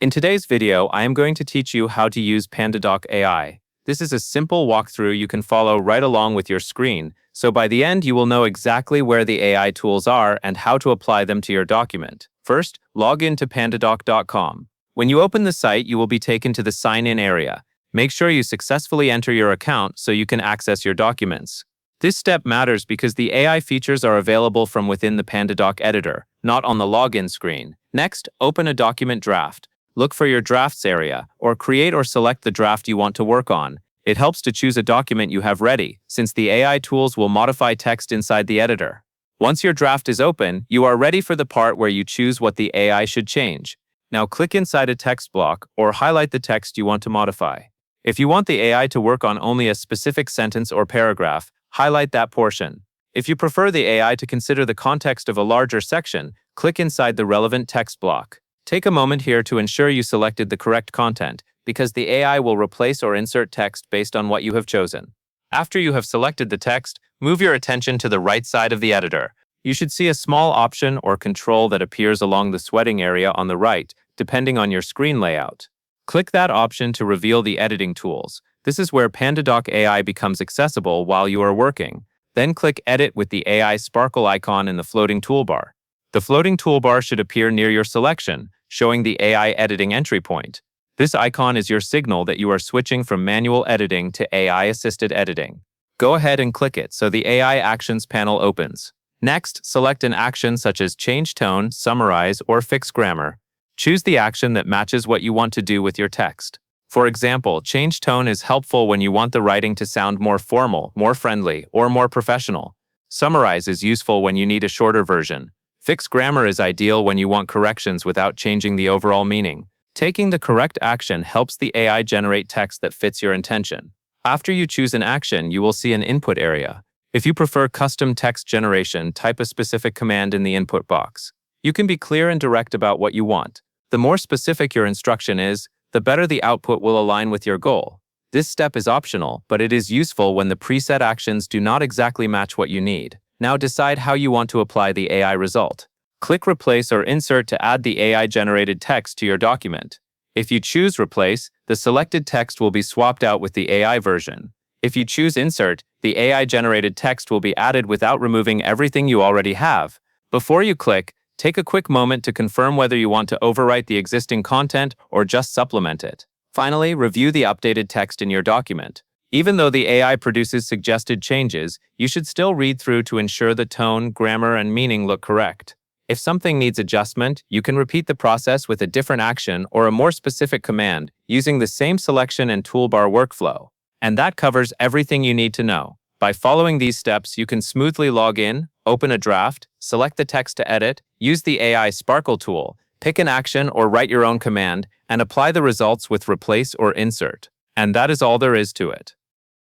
In today's video, I am going to teach you how to use Pandadoc AI. This is a simple walkthrough you can follow right along with your screen, so by the end you will know exactly where the AI tools are and how to apply them to your document. First, log in to pandadoc.com. When you open the site, you will be taken to the sign-in area. Make sure you successfully enter your account so you can access your documents. This step matters because the AI features are available from within the Pandadoc editor, not on the login screen. Next, open a document draft. Look for your drafts area, or create or select the draft you want to work on. It helps to choose a document you have ready, since the AI tools will modify text inside the editor. Once your draft is open, you are ready for the part where you choose what the AI should change. Now click inside a text block, or highlight the text you want to modify. If you want the AI to work on only a specific sentence or paragraph, highlight that portion. If you prefer the AI to consider the context of a larger section, click inside the relevant text block. Take a moment here to ensure you selected the correct content, because the AI will replace or insert text based on what you have chosen. After you have selected the text, move your attention to the right side of the editor. You should see a small option or control that appears along the sweating area on the right, depending on your screen layout. Click that option to reveal the editing tools. This is where Pandadoc AI becomes accessible while you are working. Then click Edit with the AI sparkle icon in the floating toolbar. The floating toolbar should appear near your selection, showing the AI editing entry point. This icon is your signal that you are switching from manual editing to AI-assisted editing. Go ahead and click it so the AI Actions panel opens. Next, select an action such as Change Tone, Summarize, or Fix Grammar. Choose the action that matches what you want to do with your text. For example, change tone is helpful when you want the writing to sound more formal, more friendly, or more professional. Summarize is useful when you need a shorter version. Fix grammar is ideal when you want corrections without changing the overall meaning. Taking the correct action helps the AI generate text that fits your intention. After you choose an action, you will see an input area. If you prefer custom text generation, type a specific command in the input box. You can be clear and direct about what you want. The more specific your instruction is, the better the output will align with your goal. This step is optional, but it is useful when the preset actions do not exactly match what you need. Now decide how you want to apply the AI result. Click Replace or Insert to add the AI-generated text to your document. If you choose Replace, the selected text will be swapped out with the AI version. If you choose Insert, the AI-generated text will be added without removing everything you already have. Before you click, take a quick moment to confirm whether you want to overwrite the existing content or just supplement it. Finally, review the updated text in your document. Even though the AI produces suggested changes, you should still read through to ensure the tone, grammar, and meaning look correct. If something needs adjustment, you can repeat the process with a different action or a more specific command using the same selection and toolbar workflow. And that covers everything you need to know. By following these steps, you can smoothly log in, open a draft, select the text to edit, use the AI Sparkle tool, pick an action or write your own command, and apply the results with Replace or Insert. And that is all there is to it.